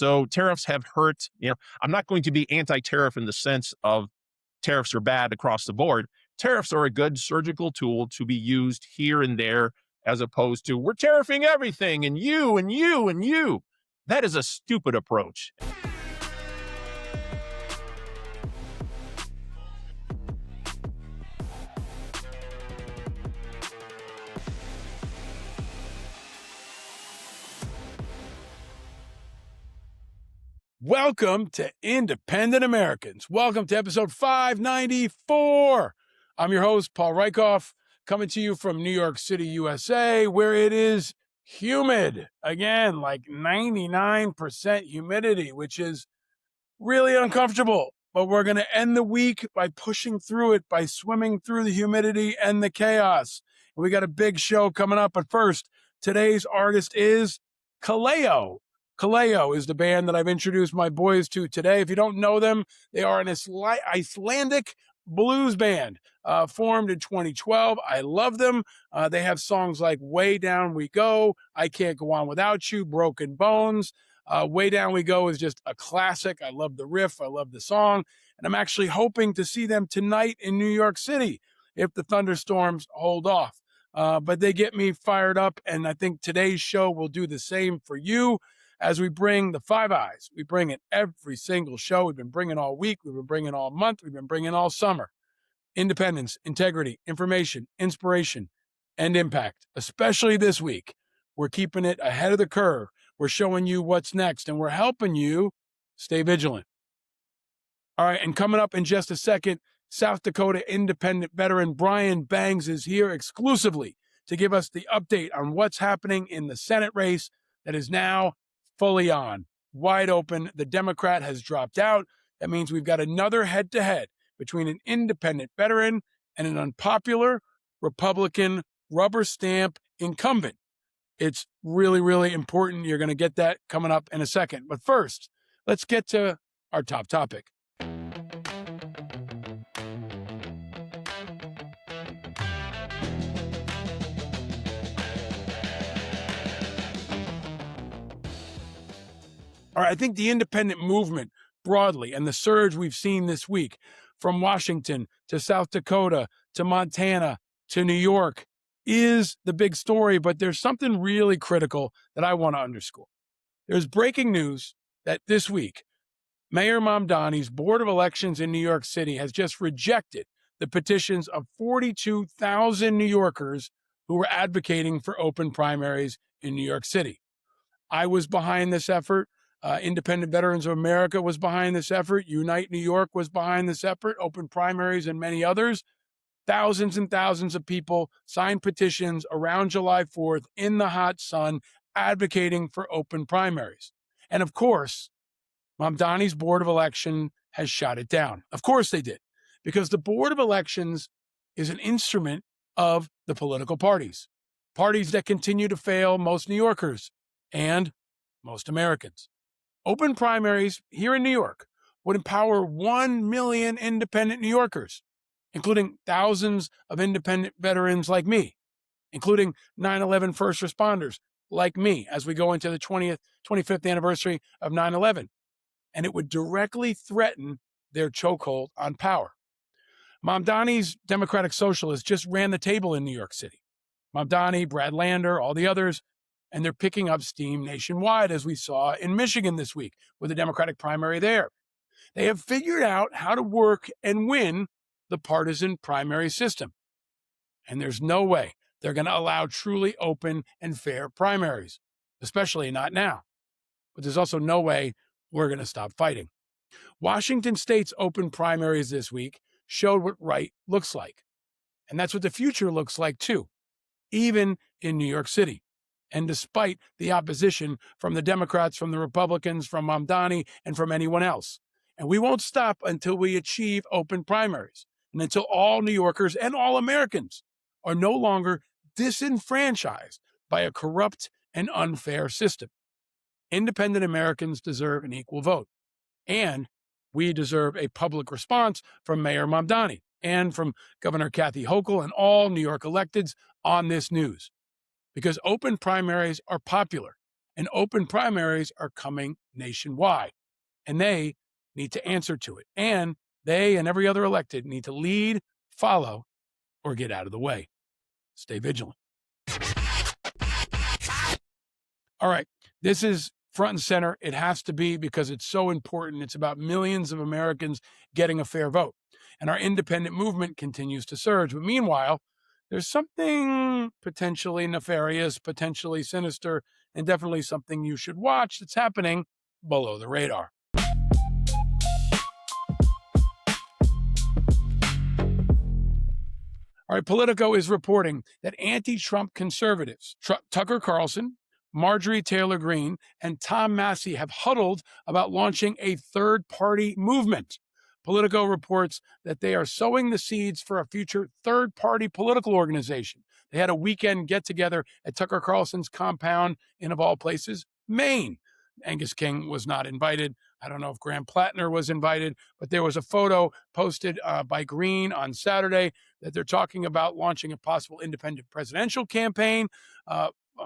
So tariffs have hurt. I'm not going to be anti-tariff in the sense of tariffs are bad across the board. Tariffs are a good surgical tool to be used here and there, as opposed to we're tariffing everything and you and you and you. That is a stupid approach. Welcome to Independent Americans. Welcome to episode 594. I'm your host, Paul Rieckhoff, coming to you from New York City, USA, where it is humid. Again, like 99% humidity, which is really uncomfortable. But we're going to end the week by pushing through it, by swimming through the humidity and the chaos. And we got a big show coming up. But first, today's artist is Kaleo. Kaleo is the band that I've introduced my boys to today. If you don't know them, they are an Icelandic blues band formed in 2012. I love them. They have songs like Way Down We Go, I Can't Go On Without You, Broken Bones. Way Down We Go is just a classic. I love the riff. I love the song. And I'm actually hoping to see them tonight in New York City if the thunderstorms hold off. But they get me fired up, and I think today's show will do the same for you. As we bring the Five Eyes, we bring it every single show. We've been bringing all week. We've been bringing all month. We've been bringing all summer. Independence, integrity, information, inspiration, and impact. Especially this week, we're keeping it ahead of the curve. We're showing you what's next, and we're helping you stay vigilant. All right, and coming up in just a second, South Dakota independent veteran Brian Bengs is here exclusively to give us the update on what's happening in the Senate race that is now fully on, wide open. The Democrat has dropped out. That means we've got another head-to-head between an independent veteran and an unpopular Republican rubber stamp incumbent. It's really, really important. You're going to get that coming up in a second. But first, let's get to our top topic. All right, I think the independent movement broadly and the surge we've seen this week from Washington to South Dakota to Montana to New York is the big story, but there's something really critical that I want to underscore. There's breaking news that this week, Mayor Mamdani's Board of Elections in New York City has just rejected the petitions of 42,000 New Yorkers who were advocating for open primaries in New York City. I was behind this effort. Independent Veterans of America was behind this effort. Unite New York was behind this effort. Open primaries and many others. Thousands and thousands of people signed petitions around July 4th in the hot sun advocating for open primaries. And of course, Mamdani's Board of Election has shot it down. Of course they did, because the Board of Elections is an instrument of the political parties that continue to fail most New Yorkers and most Americans. Open primaries here in New York would empower 1 million independent New Yorkers, including thousands of independent veterans like me, including 9/11 first responders like me as we go into the 25th anniversary of 9/11. And it would directly threaten their chokehold on power. Mamdani's Democratic Socialists just ran the table in New York City. Mamdani, Brad Lander, all the others, and they're picking up steam nationwide, as we saw in Michigan this week with the Democratic primary there. They have figured out how to work and win the partisan primary system. And there's no way they're going to allow truly open and fair primaries, especially not now. But there's also no way we're going to stop fighting. Washington State's open primaries this week showed what right looks like. And that's what the future looks like too, even in New York City. And despite the opposition from the Democrats, from the Republicans, from Mamdani, and from anyone else. And we won't stop until we achieve open primaries and until all New Yorkers and all Americans are no longer disenfranchised by a corrupt and unfair system. Independent Americans deserve an equal vote. And we deserve a public response from Mayor Mamdani and from Governor Kathy Hochul and all New York electeds on this news. Because open primaries are popular and open primaries are coming nationwide. And they need to answer to it. And they and every other elected need to lead, follow, or get out of the way. Stay vigilant. All right. This is front and center. It has to be because it's so important. It's about millions of Americans getting a fair vote. And our independent movement continues to surge. But meanwhile, there's something potentially nefarious, potentially sinister, and definitely something you should watch that's happening below the radar. All right, Politico is reporting that anti-Trump conservatives, Tucker Carlson, Marjorie Taylor Greene, and Tom Massie have huddled about launching a third-party movement. Politico reports that they are sowing the seeds for a future third-party political organization. They had a weekend get-together at Tucker Carlson's compound in, of all places, Maine. Angus King was not invited. I don't know if Graham Plattner was invited, but there was a photo posted by Greene on Saturday that they're talking about launching a possible independent presidential campaign,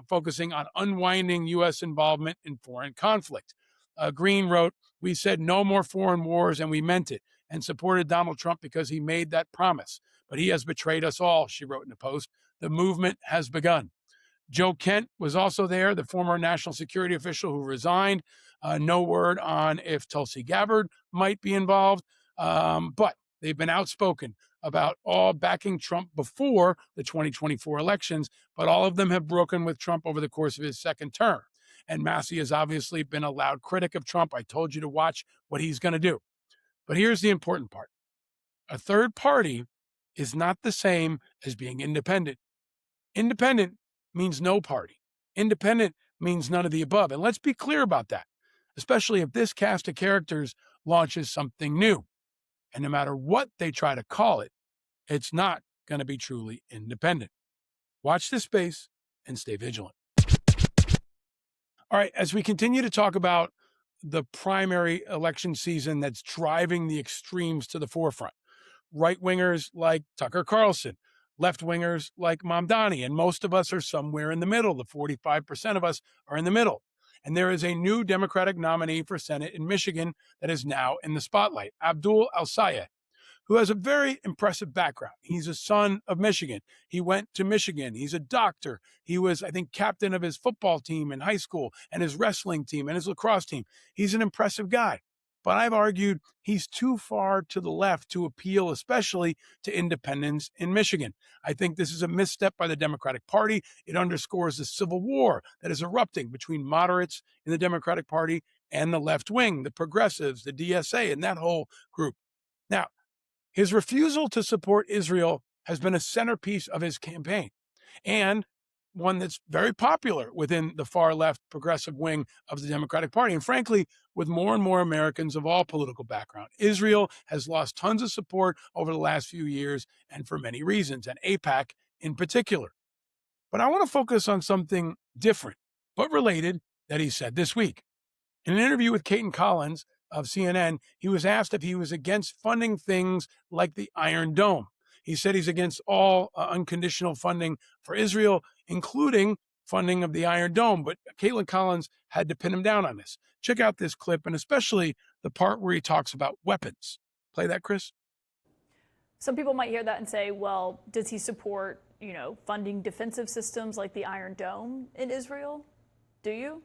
focusing on unwinding U.S. involvement in foreign conflict. Greene wrote, "We said no more foreign wars, and we meant it, and supported Donald Trump because he made that promise. But he has betrayed us all," she wrote in a post. "The movement has begun." Joe Kent was also there, the former national security official who resigned. No word on if Tulsi Gabbard might be involved, but they've been outspoken about all backing Trump before the 2024 elections, but all of them have broken with Trump over the course of his second term. And Massie has obviously been a loud critic of Trump. I told you to watch what he's going to do. But here's the important part. A third party is not the same as being independent. Independent means no party. Independent means none of the above. And let's be clear about that, especially if this cast of characters launches something new. And no matter what they try to call it, it's not going to be truly independent. Watch this space and stay vigilant. All right, as we continue to talk about the primary election season that's driving the extremes to the forefront, right-wingers like Tucker Carlson, left-wingers like Mamdani, and most of us are somewhere in the middle. The 45% of us are in the middle. And there is a new Democratic nominee for Senate in Michigan that is now in the spotlight, Abdul al-Sayed, who has a very impressive background. He's a son of Michigan. He went to Michigan. He's a doctor. He was, I think, captain of his football team in high school and his wrestling team and his lacrosse team. He's an impressive guy. But I've argued he's too far to the left to appeal, especially to independents in Michigan. I think this is a misstep by the Democratic Party. It underscores the civil war that is erupting between moderates in the Democratic Party and the left wing, the progressives, the DSA, and that whole group. Now, his refusal to support Israel has been a centerpiece of his campaign, and one that's very popular within the far left progressive wing of the Democratic Party. And frankly, with more and more Americans of all political background, Israel has lost tons of support over the last few years, and for many reasons, and AIPAC in particular. But I want to focus on something different, but related, that he said this week. In an interview with Kaitlan Collins of CNN, he was asked if he was against funding things like the Iron Dome. He said he's against all unconditional funding for Israel, including funding of the Iron Dome. But Kaitlan Collins had to pin him down on this. Check out this clip, and especially the part where he talks about weapons. Play that, Chris. Some people might hear that and say, well, does he support, funding defensive systems like the Iron Dome in Israel? Do you?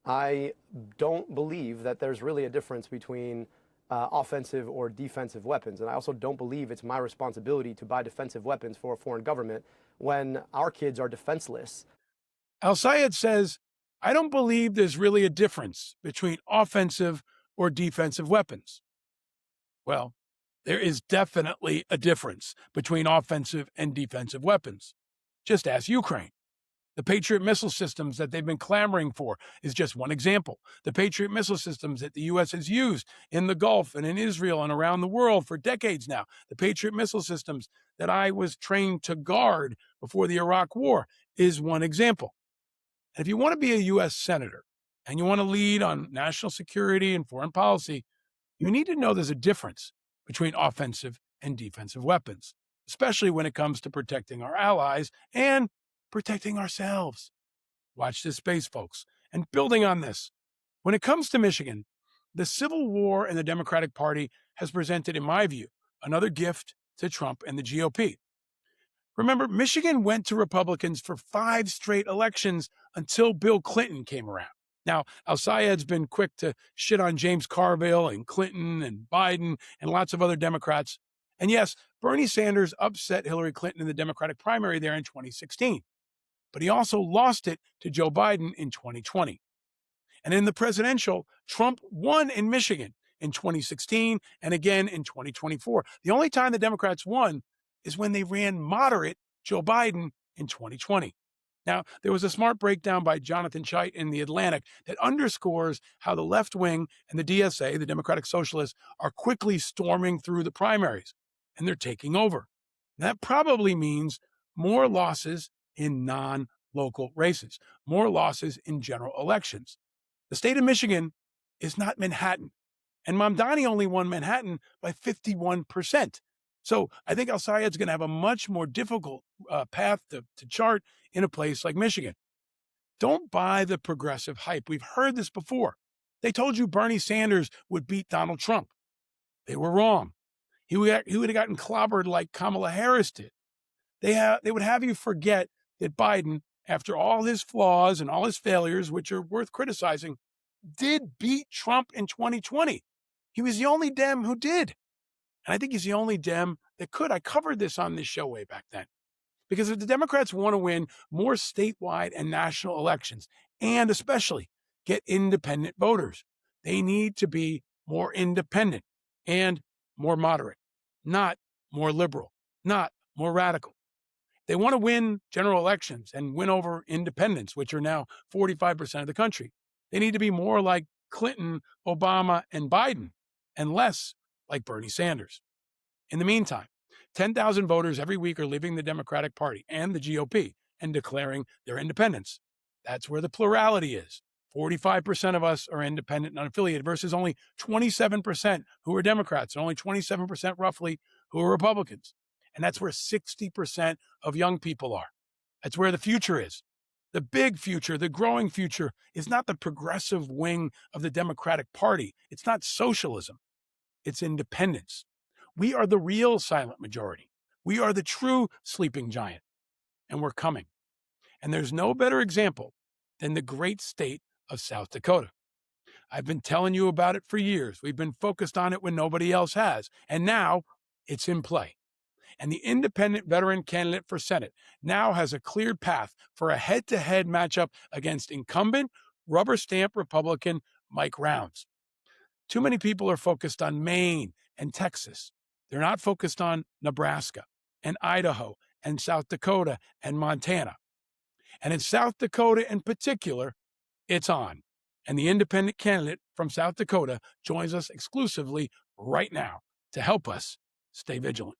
I don't believe that there's really a difference between offensive or defensive weapons. And I also don't believe it's my responsibility to buy defensive weapons for a foreign government when our kids are defenseless. Al-Sayed says, I don't believe there's really a difference between offensive or defensive weapons. Well, there is definitely a difference between offensive and defensive weapons. Just ask Ukraine. The Patriot missile systems that they've been clamoring for is just one example. The Patriot missile systems that the U.S. has used in the Gulf and in Israel and around the world for decades now. The Patriot missile systems that I was trained to guard before the Iraq War is one example. And if you want to be a U.S. senator and you want to lead on national security and foreign policy, you need to know there's a difference between offensive and defensive weapons, especially when it comes to protecting our allies and protecting ourselves. Watch this space, folks, And building on this, when it comes to Michigan, the civil war in the Democratic Party has presented, in my view, another gift to Trump and the GOP. Remember, Michigan went to Republicans for 5 straight elections until Bill Clinton came around. Now, Al-Sayed's been quick to shit on James Carville and Clinton and Biden and lots of other Democrats. And yes, Bernie Sanders upset Hillary Clinton in the Democratic primary there in 2016. But he also lost it to Joe Biden in 2020. And in the presidential, Trump won in Michigan in 2016 and again in 2024. The only time the Democrats won is when they ran moderate Joe Biden in 2020. Now, there was a smart breakdown by Jonathan Chait in The Atlantic that underscores how the left wing and the DSA, the Democratic Socialists, are quickly storming through the primaries, and they're taking over. That probably means more losses in non-local races, more losses in general elections. The state of Michigan is not Manhattan, and Mamdani only won Manhattan by 51%. So I think Al-Sayed's going to have a much more difficult path to chart in a place like Michigan. Don't buy the progressive hype. We've heard this before. They told you Bernie Sanders would beat Donald Trump. They were wrong. He would have gotten clobbered like Kamala Harris did. They would have you forget that Biden, after all his flaws and all his failures, which are worth criticizing, did beat Trump in 2020. He was the only Dem who did. And I think he's the only Dem that could. I covered this on this show way back then. Because if the Democrats want to win more statewide and national elections, and especially get independent voters, they need to be more independent and more moderate, not more liberal, not more radical. They want to win general elections and win over independents, which are now 45% of the country. They need to be more like Clinton, Obama, and Biden, and less like Bernie Sanders. In the meantime, 10,000 voters every week are leaving the Democratic Party and the GOP and declaring their independence. That's where the plurality is. 45% of us are independent and unaffiliated versus only 27% who are Democrats and only 27% roughly who are Republicans. And that's where 60% of young people are. That's where the future is. The big future, the growing future, is not the progressive wing of the Democratic Party. It's not socialism. It's independence. We are the real silent majority. We are the true sleeping giant. And we're coming. And there's no better example than the great state of South Dakota. I've been telling you about it for years. We've been focused on it when nobody else has. And now it's in play. And the independent veteran candidate for Senate now has a cleared path for a head-to-head matchup against incumbent, rubber-stamp Republican Mike Rounds. Too many people are focused on Maine and Texas. They're not focused on Nebraska and Idaho and South Dakota and Montana. And in South Dakota in particular, it's on. And the independent candidate from South Dakota joins us exclusively right now to help us stay vigilant.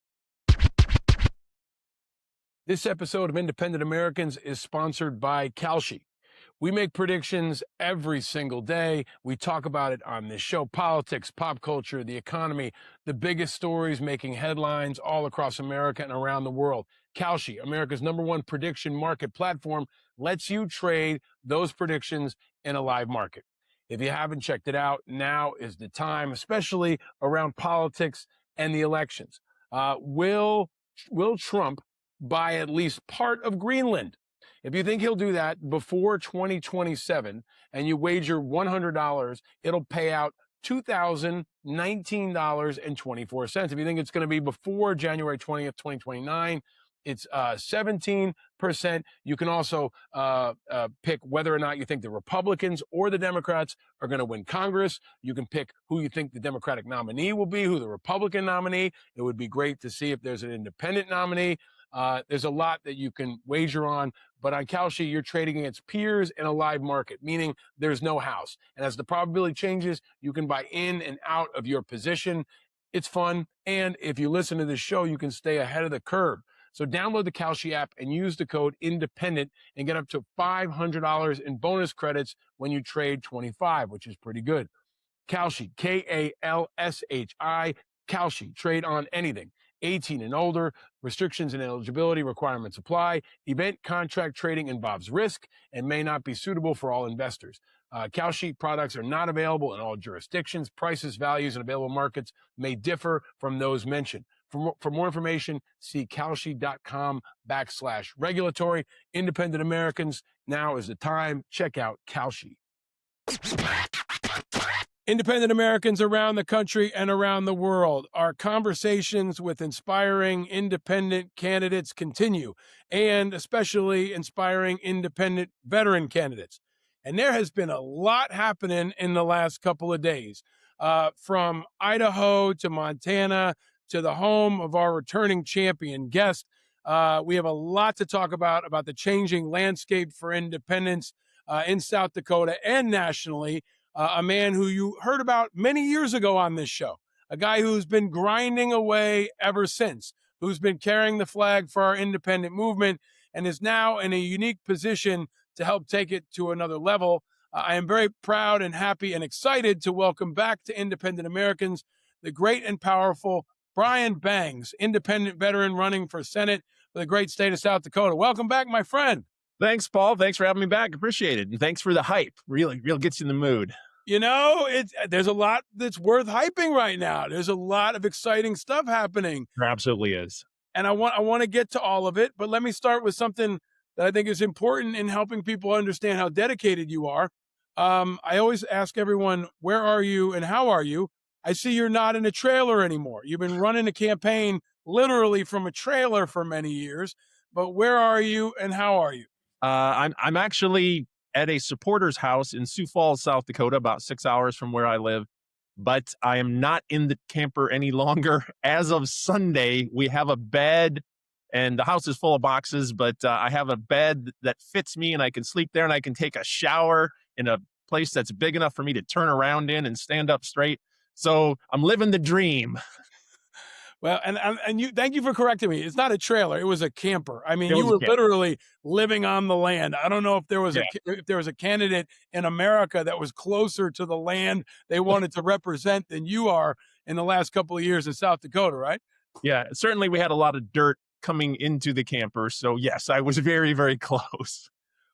This episode of Independent Americans is sponsored by Kalshi. We make predictions every single day. We talk about it on this show: politics, pop culture, the economy, the biggest stories making headlines all across America and around the world. Kalshi, America's #1 prediction market platform, lets you trade those predictions in a live market. If you haven't checked it out, now is the time, especially around politics and the elections. Will Trump buy at least part of Greenland? If you think he'll do that before 2027 and you wager $100, it'll pay out $2,019.24. If you think it's going to be before January 20th, 2029, it's 17%. You can also pick whether or not you think the Republicans or the Democrats are going to win Congress. You can pick who you think the Democratic nominee will be, who the Republican nominee. It would be great to see if there's an independent nominee. There's a lot that you can wager on, but on Kalshi, you're trading against peers in a live market, meaning there's no house. And as the probability changes, you can buy in and out of your position. It's fun. And if you listen to this show, you can stay ahead of the curve. So download the Kalshi app and use the code INDEPENDENT and get up to $500 in bonus credits when you trade 25, which is pretty good. Kalshi, Kalshi, Kalshi, trade on anything. 18 and older. Restrictions and eligibility requirements apply. Event contract trading involves risk and may not be suitable for all investors. Kalshi products are not available in all jurisdictions. Prices, values, and available markets may differ from those mentioned. For more information, see kalshi.com/regulatory. Independent Americans, now is the time. Check out Kalshi. Independent Americans around the country and around the world, our conversations with inspiring independent candidates continue, and especially inspiring independent veteran candidates. And there has been a lot happening in the last couple of days, from Idaho to Montana to the home of our returning champion guest. We have a lot to talk about the changing landscape for independence in South Dakota and nationally. A man who you heard about many years ago on this show, a guy who's been grinding away ever since, who's been carrying the flag for our independent movement and is now in a unique position to help take it to another level. I am very proud and happy and excited to welcome back to Independent Americans the great and powerful Brian Bengs, independent veteran running for Senate for the great state of South Dakota. Welcome back, my friend. Thanks, Paul. Thanks for having me back. Appreciate it. And thanks for the hype. Really gets you in the mood. You know, there's a lot that's worth hyping right now. There's a lot of exciting stuff happening. There absolutely is. And I want to get to all of it, but let me start with something that I think is important in helping people understand how dedicated you are. I always ask everyone, where are you and how are you? I see you're not in a trailer anymore. You've been running a campaign literally from a trailer for many years, but where are you and how are you? I'm actually at a supporter's house in Sioux Falls, South Dakota, about 6 hours from where I live. But I am not in the camper any longer. As of Sunday, we have a bed, and the house is full of boxes, but I have a bed that fits me, and I can sleep there, and I can take a shower in a place that's big enough for me to turn around in and stand up straight. So I'm living the dream. Well, and you, thank you for correcting me. It's not a trailer; it was a camper. I mean, you were camper. literally living on the land. I don't know if there was Yeah. a candidate in America that was closer to the land they wanted to represent than you are in the last couple of years in South Dakota, right? Yeah, certainly we had a lot of dirt coming into the camper. So yes, I was very, very close.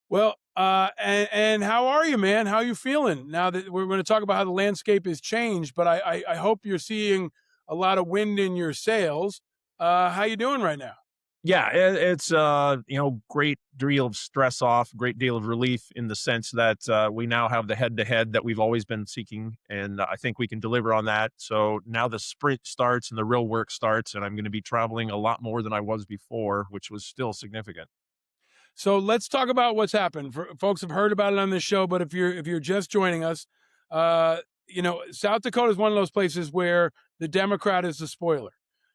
Well, and how are you, man? How are you feeling now that we're going to talk about how the landscape has changed? But I hope you're seeing a lot of wind in your sails. How you doing right now? Yeah, it's great deal of stress off, great deal of relief in the sense that we now have the head-to-head that we've always been seeking, and I think we can deliver on that. So now the sprint starts and the real work starts, and I'm going to be traveling a lot more than I was before, which was still significant. So let's talk about what's happened. Folks have heard about it on this show, but if you're just joining us, South Dakota is one of those places where the Democrat is the spoiler.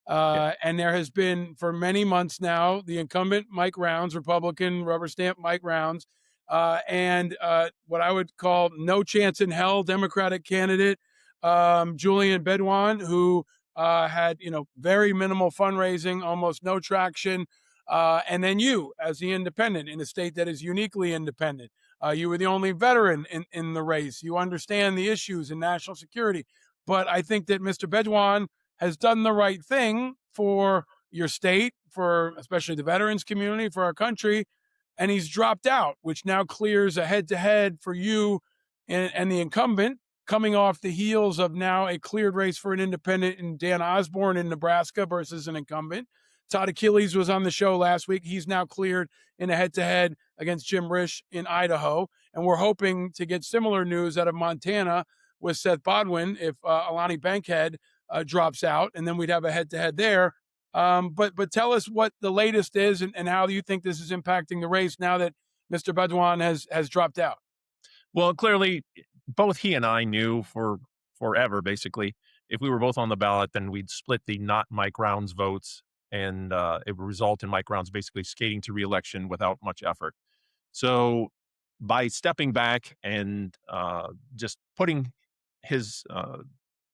And there has been for many months now, the incumbent Mike Rounds, Republican rubber stamp Mike Rounds, and what I would call no chance in hell Democratic candidate, Julian Bedouin, who had, very minimal fundraising, almost no traction. And then you as the independent in a state that is uniquely independent. You were the only veteran in the race. You understand the issues in national security. But I think that Mr. Bedouin has done the right thing for your state, for especially the veterans community, for our country, and he's dropped out, which now clears a head-to-head for you and the incumbent, coming off the heels of now a cleared race for an independent in Dan Osborn in Nebraska versus an incumbent. Todd Achilles was on the show last week. He's now cleared in a head-to-head against Jim Risch in Idaho, and we're hoping to get similar news out of Montana with Seth Bodnar if Alani Bankhead drops out, and then we'd have a head-to-head there. But tell us what the latest is and how you think this is impacting the race now that Mr. Bedouin has dropped out. Well, clearly, both he and I knew for forever, basically, if we were both on the ballot, then we'd split the not Mike Rounds votes, and it would result in Mike Rounds basically skating to re-election without much effort. So by stepping back and just putting his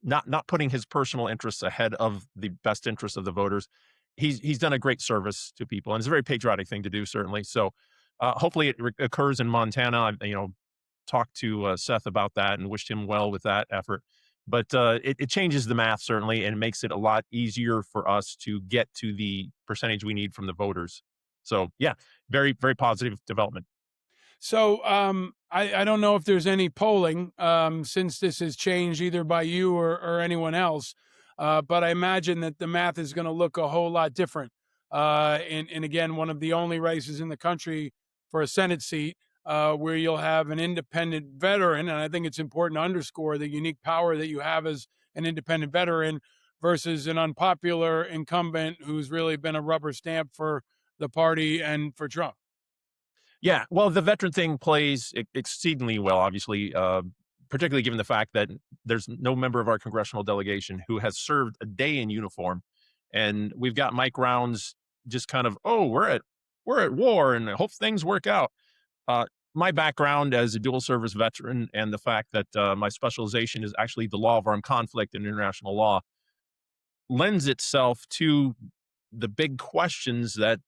not putting his personal interests ahead of the best interests of the voters, he's done a great service to people, and it's a very patriotic thing to do, certainly. So hopefully it occurs in Montana. I talked to Seth about that and wished him well with that effort. But it changes the math certainly, and makes it a lot easier for us to get to the percentage we need from the voters. So yeah, very, very positive development. So I don't know if there's any polling since this has changed either by you or anyone else, but I imagine that the math is going to look a whole lot different. And again, one of the only races in the country for a Senate seat where you'll have an independent veteran. And I think it's important to underscore the unique power that you have as an independent veteran versus an unpopular incumbent who's really been a rubber stamp for the party and for Trump. Yeah, well, the veteran thing plays exceedingly well, obviously, particularly given the fact that there's no member of our congressional delegation who has served a day in uniform, and we've got Mike Rounds just kind of, oh, we're at war, and I hope things work out. Uh, my background as a dual service veteran, and the fact that my specialization is actually the law of armed conflict and international law, lends itself to the big questions that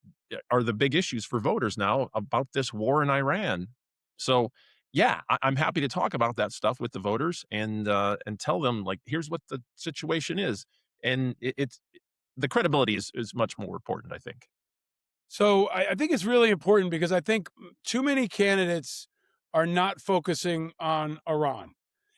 are the big issues for voters now about this war in Iran. So, yeah, I'm happy to talk about that stuff with the voters and tell them, like, here's what the situation is, and it's the credibility is much more important, I think. So I think it's really important because I think too many candidates are not focusing on Iran,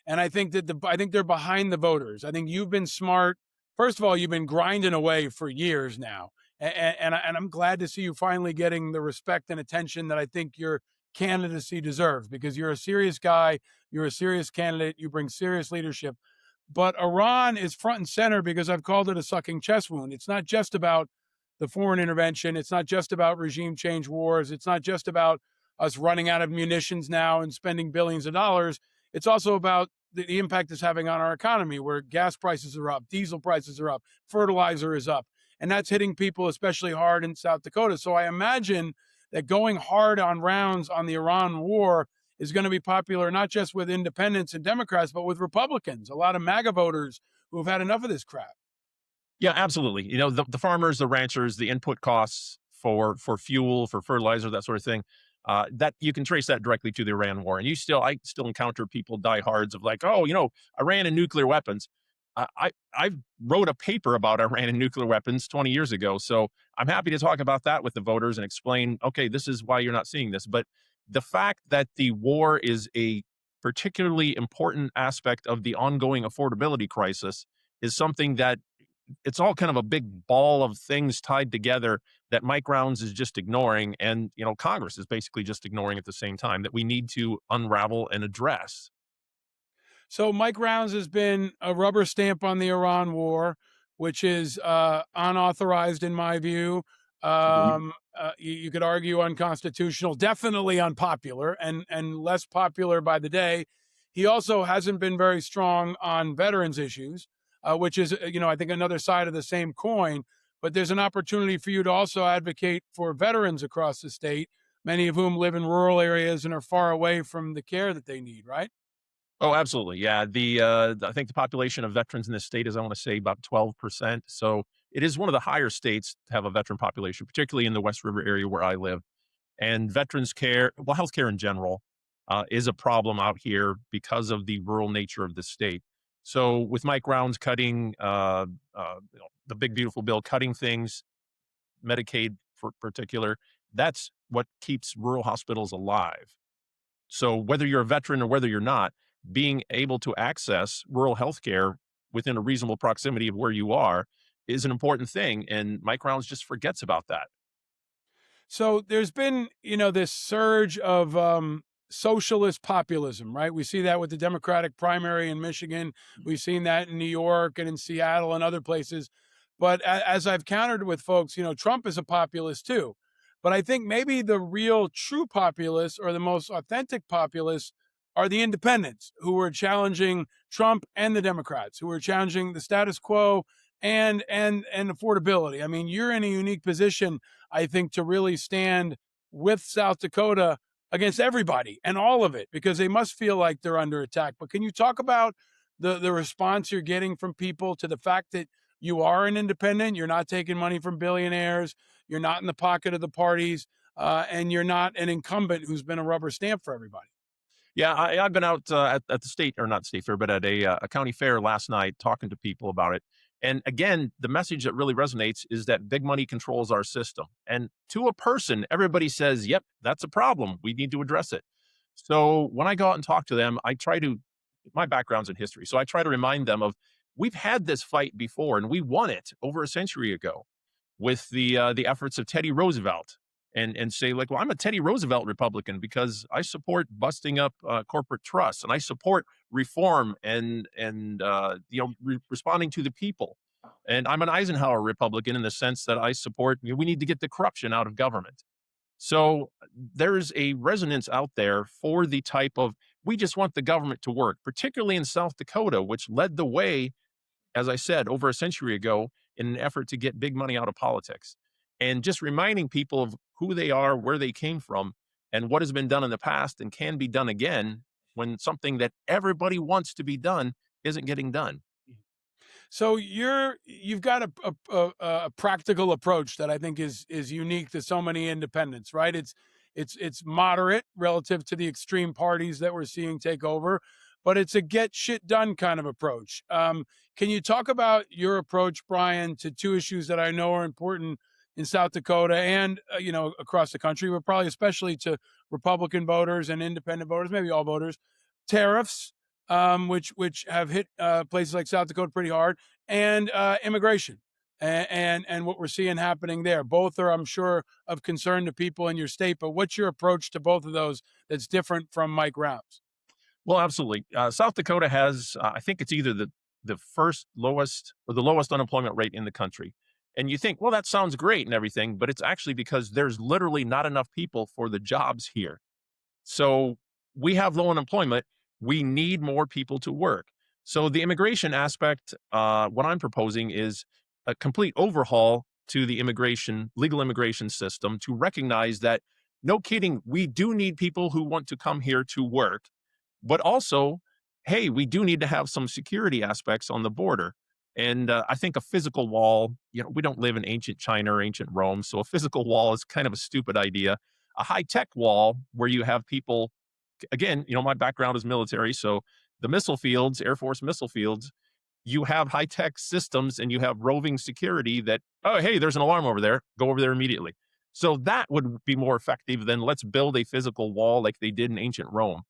and I think that I think they're behind the voters. I think you've been smart. First of all, you've been grinding away for years now, and I'm glad to see you finally getting the respect and attention that I think your candidacy deserves because you're a serious guy, you're a serious candidate, you bring serious leadership. But Iran is front and center because I've called it a sucking chest wound. It's not just about the foreign intervention. It's not just about regime change wars. It's not just about us running out of munitions now and spending billions of dollars. It's also about the impact it's having on our economy, where gas prices are up, diesel prices are up, fertilizer is up. And that's hitting people especially hard in South Dakota. So I imagine that going hard on rounds on the Iran war is going to be popular, not just with independents and Democrats, but with Republicans, a lot of MAGA voters who have had enough of this crap. Yeah, absolutely. You know, the farmers, the ranchers, the input costs for fuel, for fertilizer, that sort of thing, that you can trace that directly to the Iran war. And I still encounter people diehards of like, oh, Iran and nuclear weapons. I wrote a paper about Iran and nuclear weapons 20 years ago, so I'm happy to talk about that with the voters and explain, okay, this is why you're not seeing this. But the fact that the war is a particularly important aspect of the ongoing affordability crisis is something that it's all kind of a big ball of things tied together that Mike Rounds is just ignoring, and Congress is basically just ignoring at the same time, that we need to unravel and address. So Mike Rounds has been a rubber stamp on the Iran war, which is unauthorized in my view. You could argue unconstitutional, definitely unpopular, and less popular by the day. He also hasn't been very strong on veterans issues, which is, I think another side of the same coin. But there's an opportunity for you to also advocate for veterans across the state, many of whom live in rural areas and are far away from the care that they need, right? Oh, absolutely. Yeah. I think the population of veterans in this state is, I want to say, about 12%. So it is one of the higher states to have a veteran population, particularly in the West River area where I live. And veterans care, well, healthcare in general, is a problem out here because of the rural nature of the state. So with Mike Rounds cutting the big beautiful bill, cutting things, Medicaid for particular, that's what keeps rural hospitals alive. So whether you're a veteran or whether you're not, being able to access rural healthcare within a reasonable proximity of where you are is an important thing. And Mike Rounds just forgets about that. So there's been, this surge of socialist populism, right? We see that with the Democratic primary in Michigan. We've seen that in New York and in Seattle and other places. But as I've countered with folks, Trump is a populist too. But I think maybe the real true populists or the most authentic populists are the independents who are challenging Trump and the Democrats, who are challenging the status quo and affordability. I mean, you're in a unique position, I think, to really stand with South Dakota against everybody and all of it, because they must feel like they're under attack. But can you talk about the response you're getting from people to the fact that you are an independent, you're not taking money from billionaires, you're not in the pocket of the parties, and you're not an incumbent who's been a rubber stamp for everybody? Yeah, I've been out at the state, or not state fair, but at a county fair last night talking to people about it. And again, the message that really resonates is that big money controls our system. And to a person, everybody says, yep, that's a problem. We need to address it. So when I go out and talk to them, my background's in history. So I try to remind them of, we've had this fight before and we won it over a century ago with the efforts of Teddy Roosevelt, and say, like, well, I'm a Teddy Roosevelt Republican because I support busting up corporate trusts, and I support reform and responding to the people. And I'm an Eisenhower Republican in the sense that I support, we need to get the corruption out of government. So there's a resonance out there for the type of, we just want the government to work, particularly in South Dakota, which led the way, as I said, over a century ago, in an effort to get big money out of politics. And just reminding people of who they are, where they came from, and what has been done in the past and can be done again when something that everybody wants to be done isn't getting done. So you've got a practical approach that I think is unique to so many independents, right? It's moderate relative to the extreme parties that we're seeing take over, but it's a get shit done kind of approach. Can you talk about your approach, Brian, to two issues that I know are important in South Dakota and across the country, but probably especially to Republican voters and independent voters, maybe all voters? Tariffs, which have hit places like South Dakota pretty hard, and immigration, and what we're seeing happening there. Both are, I'm sure, of concern to people in your state. But what's your approach to both of those that's different from Mike Rounds? Well, absolutely. South Dakota has, I think it's either the first lowest or the lowest unemployment rate in the country. And you think, well, that sounds great and everything, but it's actually because there's literally not enough people for the jobs here. So we have low unemployment. We need more people to work. So the immigration aspect, what I'm proposing is a complete overhaul to the legal immigration system, to recognize that, no kidding, we do need people who want to come here to work, but also, hey, we do need to have some security aspects on the border. And I think a physical wall, we don't live in ancient China or ancient Rome, so a physical wall is kind of a stupid idea. A high-tech wall where you have people, again, my background is military, so the missile fields, Air Force missile fields, you have high-tech systems and you have roving security that, oh, hey, there's an alarm over there, go over there immediately. So that would be more effective than let's build a physical wall like they did in ancient Rome.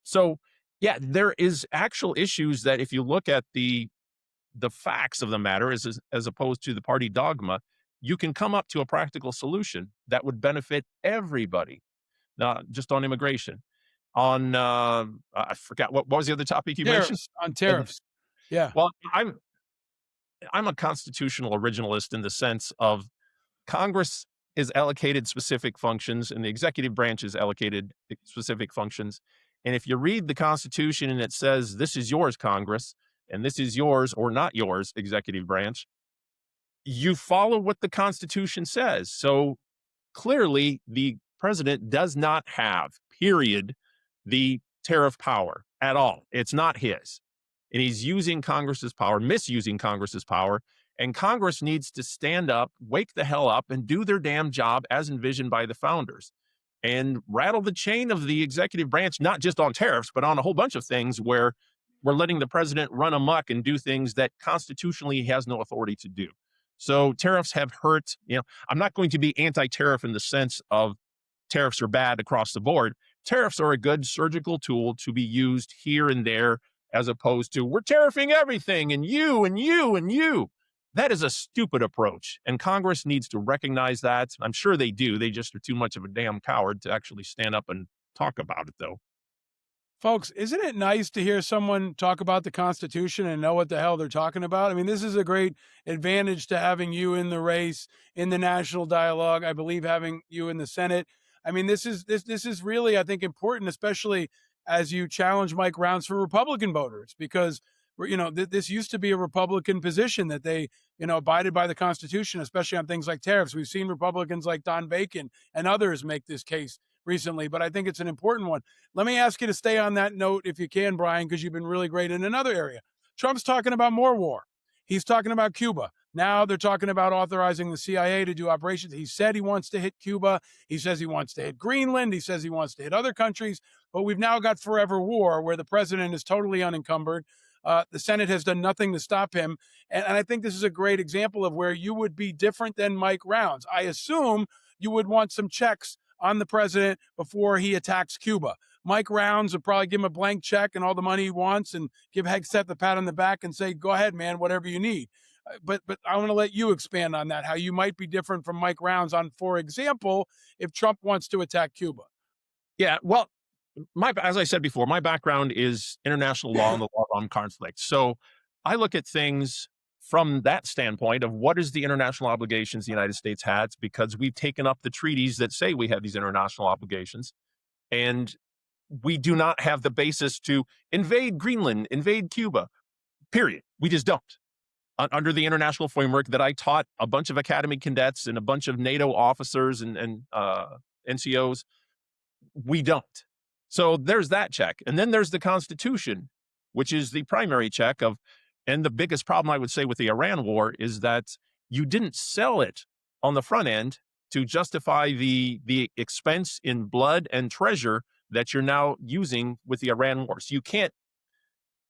So yeah, there is actual issues that, if you look at the facts of the matter as opposed to the party dogma, you can come up to a practical solution that would benefit everybody. Not just on immigration. On I forgot what was the other topic you mentioned? Tariffs, on tariffs. Yeah. Well, I'm a constitutional originalist in the sense of Congress is allocated specific functions and the executive branch is allocated specific functions. And if you read the Constitution and it says, this is yours, Congress, and this is yours or not yours, executive branch, you follow what the Constitution says. So clearly, the president does not have, period, the tariff power at all. It's not his. And he's using Congress's power, misusing Congress's power. And Congress needs to stand up, wake the hell up, and do their damn job as envisioned by the founders. And rattle the chain of the executive branch, not just on tariffs, but on a whole bunch of things where we're letting the president run amok and do things that constitutionally he has no authority to do. So tariffs have hurt. I'm not going to be anti-tariff in the sense of tariffs are bad across the board. Tariffs are a good surgical tool to be used here and there, as opposed to, we're tariffing everything and you and you and you. That is a stupid approach. And Congress needs to recognize that. I'm sure they do. They just are too much of a damn coward to actually stand up and talk about it, though. Folks, isn't it nice to hear someone talk about the Constitution and know what the hell they're talking about? I mean, this is a great advantage to having you in the race, in the national dialogue. I believe having you in the Senate. I mean, this is really, I think, important, especially as you challenge Mike Rounds for Republican voters, because this used to be a Republican position that they abided by the Constitution, especially on things like tariffs. We've seen Republicans like Don Bacon and others make this case recently, but I think it's an important one. Let me ask you to stay on that note if you can, Brian, because you've been really great in another area. Trump's talking about more war. He's talking about Cuba. Now they're talking about authorizing the CIA to do operations. He said he wants to hit Cuba. He says he wants to hit Greenland. He says he wants to hit other countries. But we've now got forever war where the president is totally unencumbered. The Senate has done nothing to stop him. And I think this is a great example of where you would be different than Mike Rounds. I assume you would want some checks on the president before he attacks Cuba. Mike Rounds would probably give him a blank check and all the money he wants and give Hegseth the pat on the back and say, go ahead, man, whatever you need. But I want to let you expand on that, how you might be different from Mike Rounds on, for example, if Trump wants to attack Cuba. Yeah, well, as I said before, my background is international law and the law of armed conflict. So I look at things from that standpoint of what is the international obligations the United States has, because we've taken up the treaties that say we have these international obligations. And we do not have the basis to invade Greenland, invade Cuba, period. We just don't. Under the international framework that I taught a bunch of academy cadets and a bunch of NATO officers and NCOs, we don't. So there's that check. And then there's the Constitution, which is the primary check of, and the biggest problem I would say with the Iran war is that you didn't sell it on the front end to justify the expense in blood and treasure that you're now using with the Iran war. So you can't,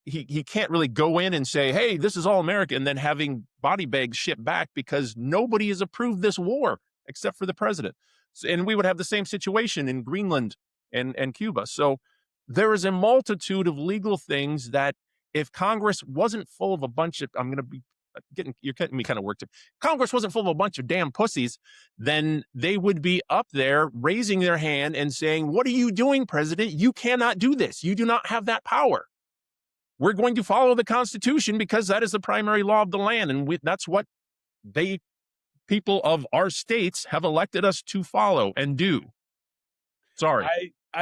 he can't really go in and say, hey, this is all America, and then having body bags shipped back because nobody has approved this war except for the president. And we would have the same situation in Greenland and Cuba. So there is a multitude of legal things that if Congress wasn't full of a bunch of, I'm going to be you're getting me kind of worked up. Congress wasn't full of a bunch of damn pussies, then they would be up there raising their hand and saying, what are you doing, President? You cannot do this. You do not have that power. We're going to follow the Constitution because that is the primary law of the land. And that's what people of our states have elected us to follow and do. Sorry.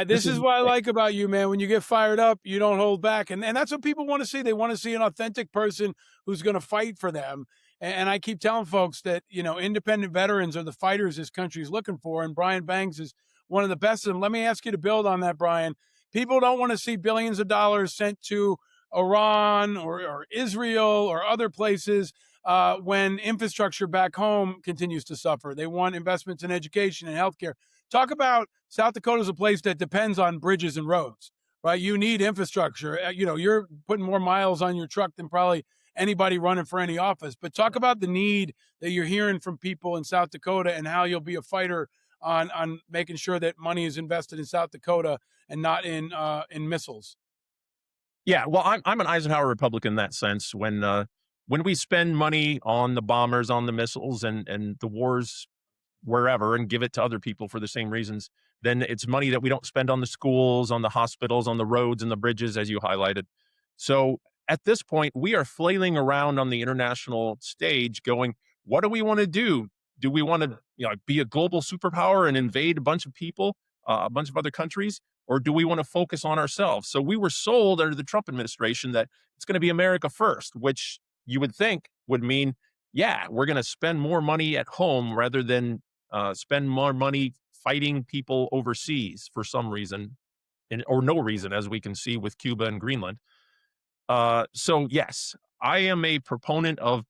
This is what I like about you, man. When you get fired up, you don't hold back. And that's what people want to see. They want to see an authentic person who's going to fight for them. And I keep telling folks that, independent veterans are the fighters this country's looking for. And Brian Bengs is one of the best. And let me ask you to build on that, Brian. People don't want to see billions of dollars sent to Iran or Israel or other places when infrastructure back home continues to suffer. They want investments in education and healthcare. Talk about South Dakota is a place that depends on bridges and roads, right? You need infrastructure. You're putting more miles on your truck than probably anybody running for any office. But talk about the need that you're hearing from people in South Dakota and how you'll be a fighter on making sure that money is invested in South Dakota and not in missiles. Yeah, well, I'm an Eisenhower Republican in that sense. When we spend money on the bombers, on the missiles, and the wars wherever, and give it to other people for the same reasons, then it's money that we don't spend on the schools, on the hospitals, on the roads and the bridges, as you highlighted. So at this point, we are flailing around on the international stage going, what do we want to do? Do we want to be a global superpower and invade a bunch of people, a bunch of other countries? Or do we want to focus on ourselves? So we were sold under the Trump administration that it's going to be America first, which you would think would mean, yeah, we're going to spend more money at home rather than spend more money fighting people overseas for some reason, or no reason, as we can see with Cuba and Greenland. So yes, I am a proponent of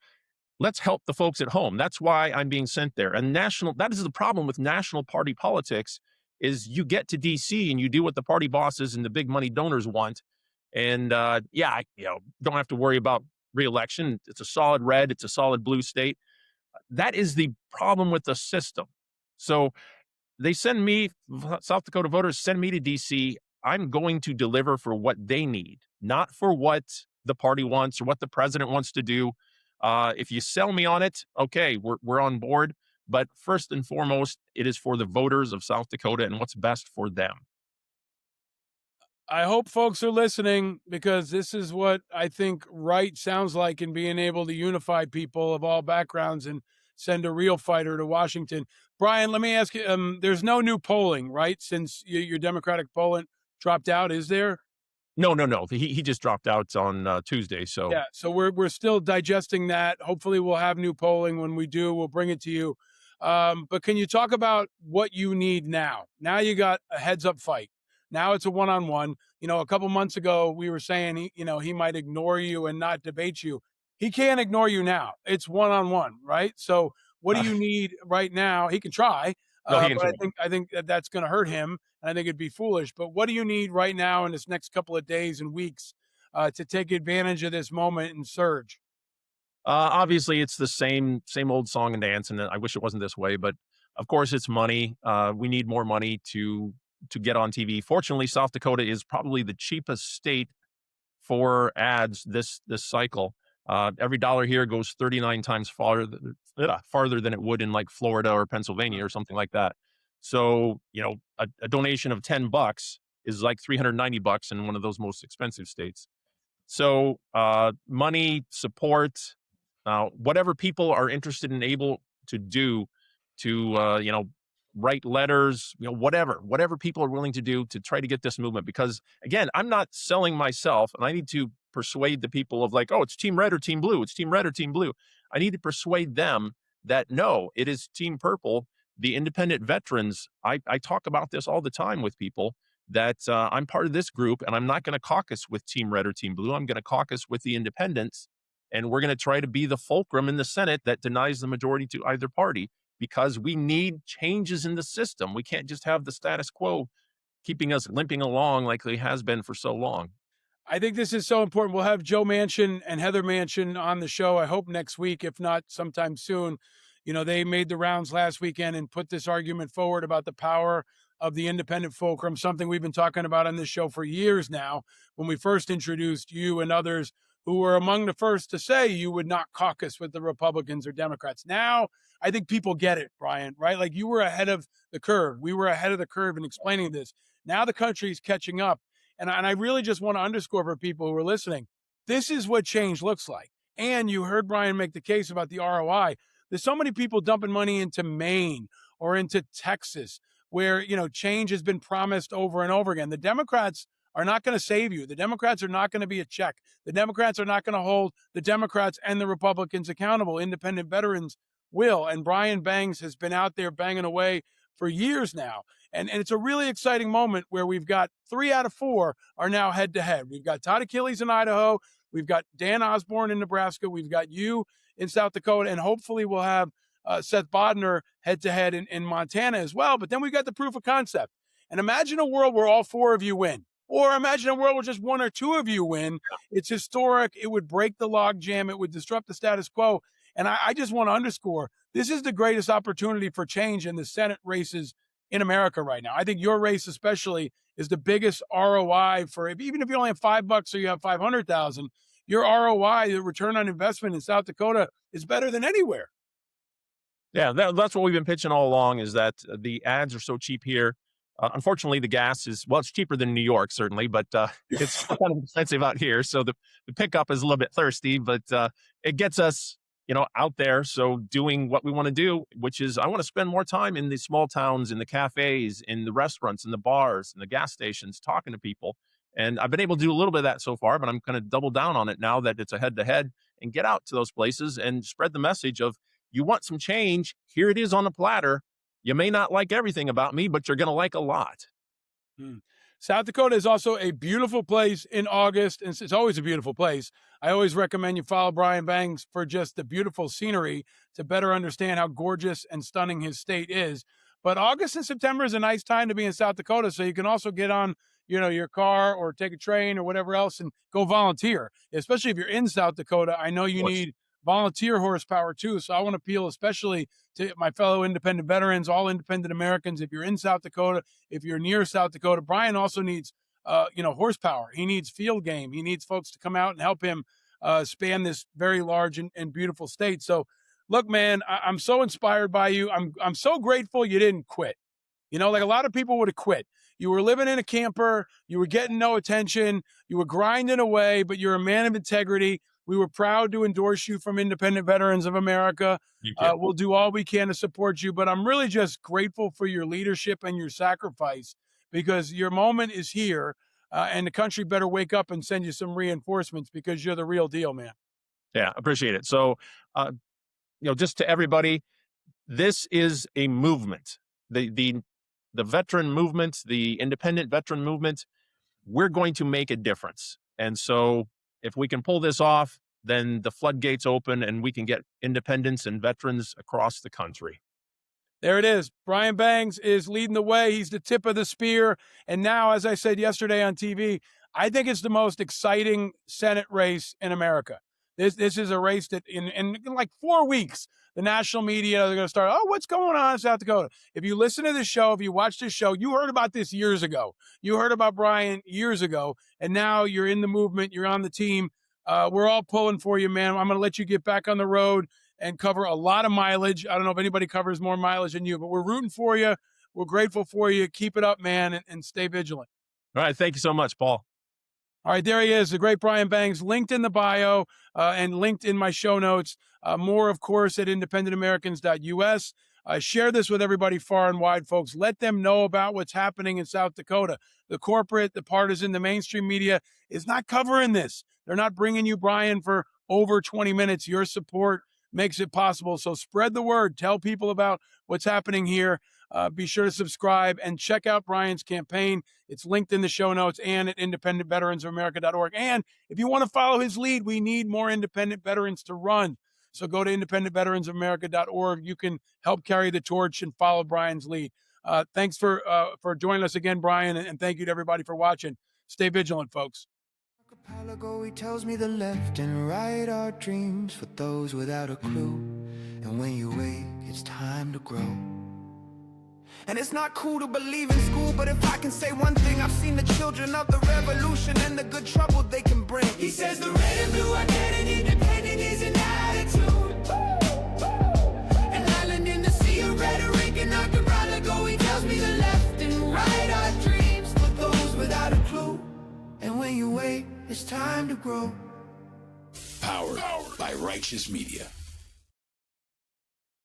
let's help the folks at home. That's why I'm being sent there. And that is the problem with national party politics, is you get to DC and you do what the party bosses and the big money donors want. And don't have to worry about re-election. It's a solid red, it's a solid blue state. That is the problem with the system. So they send me, South Dakota voters send me to DC. I'm going to deliver for what they need, not for what the party wants or what the president wants to do. If you sell me on it, okay, we're on board. But first and foremost, it is for the voters of South Dakota and what's best for them. I hope folks are listening, because this is what I think right sounds like in being able to unify people of all backgrounds and send a real fighter to Washington. Brian, let me ask you, there's no new polling, right? Since your Democratic opponent dropped out, is there? No. He just dropped out on Tuesday. So yeah, so we're still digesting that. Hopefully we'll have new polling. When we do, we'll bring it to you. But can you talk about what you need now? Now you got a heads-up fight. Now it's a one-on-one. A couple months ago, we were saying, he might ignore you and not debate you. he can't ignore you now. It's one-on-one, right? So what do you need right now? He can try, No, he can but try. I think that's going to hurt him, and I think it'd be foolish. But what do you need right now in this next couple of days and weeks to take advantage of this moment and surge? Obviously, it's the same old song and dance, and I wish it wasn't this way. But of course, it's money. We need more money to get on TV. Fortunately, South Dakota is probably the cheapest state for ads this cycle. Every dollar here goes 39 times farther than it would in like Florida or Pennsylvania or something like that. So, a donation of $10 is like $390 in one of those most expensive states. So, money, support, whatever people are interested and able to do to, write letters, whatever people are willing to do to try to get this movement. Because again, I'm not selling myself, and I need to persuade the people of like, oh, it's team red or team blue. It's team red or team blue. I need to persuade them that no, it is team purple. The independent veterans, I talk about this all the time with people that I'm part of this group, and I'm not going to caucus with team red or team blue. I'm going to caucus with the independents, and we're going to try to be the fulcrum in the Senate that denies the majority to either party, because we need changes in the system. We can't just have the status quo keeping us limping along like it has been for so long. I think this is so important. We'll have Joe Manchin and Heather Manchin on the show, I hope next week, if not sometime soon. They made the rounds last weekend and put this argument forward about the power of the independent fulcrum, something we've been talking about on this show for years now, when we first introduced you and others who were among the first to say you would not caucus with the Republicans or Democrats. Now, I think people get it, Brian, right? Like, you were ahead of the curve. We were ahead of the curve in explaining this. Now the country's catching up. And I really just want to underscore for people who are listening, this is what change looks like. And you heard Brian make the case about the ROI. There's so many people dumping money into Maine or into Texas where, change has been promised over and over again. The Democrats are not going to save you. The Democrats are not going to be a check. The Democrats are not going to hold the Democrats and the Republicans accountable. Independent veterans will. And Brian Bengs has been out there banging away for years now. And it's a really exciting moment where we've got 3 out of 4 are now head to head. We've got Todd Achilles in Idaho. We've got Dan Osborn in Nebraska. We've got you in South Dakota. And hopefully we'll have Seth Bodnar head to head in Montana as well. But then we've got the proof of concept. And imagine a world where all 4 of you win. Or imagine a world where just 1 or 2 of you win. It's historic. It would break the logjam. It would disrupt the status quo. And I just want to underscore, this is the greatest opportunity for change in the Senate races in America right now. I think your race especially is the biggest ROI for, even if you only have $5 or you have 500,000, your ROI, the return on investment in South Dakota, is better than anywhere. Yeah, that's what we've been pitching all along, is that the ads are so cheap here. Unfortunately, the gas is, it's cheaper than New York, certainly, but it's kind of expensive out here. So the pickup is a little bit thirsty, but it gets us, out there. So doing what we want to do, which is I want to spend more time in the small towns, in the cafes, in the restaurants, in the bars, in the gas stations, talking to people. And I've been able to do a little bit of that so far, but I'm going to double down on it now that it's a head-to-head, and get out to those places and spread the message of, you want some change, here it is on the platter. You may not like everything about me, but you're going to like a lot. South Dakota is also a beautiful place in August, and it's always a beautiful place. I always recommend you follow Brian Bengs for just the beautiful scenery to better understand how gorgeous and stunning his state is. But August and September is a nice time to be in South Dakota, so you can also get on, your car or take a train or whatever else and go volunteer, especially if you're in South Dakota. I know you need volunteer horsepower too. So I want to appeal especially to my fellow independent veterans, all independent Americans. If you're in South Dakota, if you're near South Dakota, Brian also needs, horsepower. He needs field game. He needs folks to come out and help him span this very large and beautiful state. So look, man, I'm so inspired by you. I'm so grateful you didn't quit. Like a lot of people would have quit. You were living in a camper. You were getting no attention. You were grinding away, but you're a man of integrity. We were proud to endorse you from Independent Veterans of America. We'll do all we can to support you, but I'm really just grateful for your leadership and your sacrifice, because your moment is here, and the country better wake up and send you some reinforcements, because you're the real deal, man. Yeah, appreciate it. So, just to everybody, this is a movement. The veteran movement, the independent veteran movement, we're going to make a difference. And so if we can pull this off, then the floodgates open and we can get independents and veterans across the country. There it is. Brian Bengs is leading the way. He's the tip of the spear. And now, as I said yesterday on TV, I think it's the most exciting Senate race in America. This is a race that in like 4 weeks, the national media are going to start, oh, what's going on in South Dakota? If you listen to this show, if you watch this show, you heard about this years ago. You heard about Brian years ago, and now you're in the movement. You're on the team. We're all pulling for you, man. I'm going to let you get back on the road and cover a lot of mileage. I don't know if anybody covers more mileage than you, but we're rooting for you. We're grateful for you. Keep it up, man, and stay vigilant. All right. Thank you so much, Paul. All right, there he is, the great Brian Bengs, linked in the bio and linked in my show notes. More, of course, at independentamericans.us. Share this with everybody far and wide, folks. Let them know about what's happening in South Dakota. The corporate, the partisan, the mainstream media is not covering this. They're not bringing you Brian for over 20 minutes. Your support makes it possible. So spread the word. Tell people about what's happening here. Be sure to subscribe and check out Brian's campaign. It's linked in the show notes and at independentveteransofamerica.org. And if you want to follow his lead, we need more independent veterans to run. So go to independentveteransofamerica.org. You can help carry the torch and follow Brian's lead. Thanks for joining us again, Brian, and thank you to everybody for watching. Stay vigilant, folks. Archipelago, he tells me the left and right are dreams for those without a clue. And when you wake, it's time to grow. And it's not cool to believe in school, but if I can say one thing, I've seen the children of the revolution and the good trouble they can bring. He says the red and blue are dead and independent is an attitude. An island in the sea of rhetoric and archipelago, he tells me the left and right are dreams for those without a clue. And when you wait, it's time to grow. Powered by Righteous Media.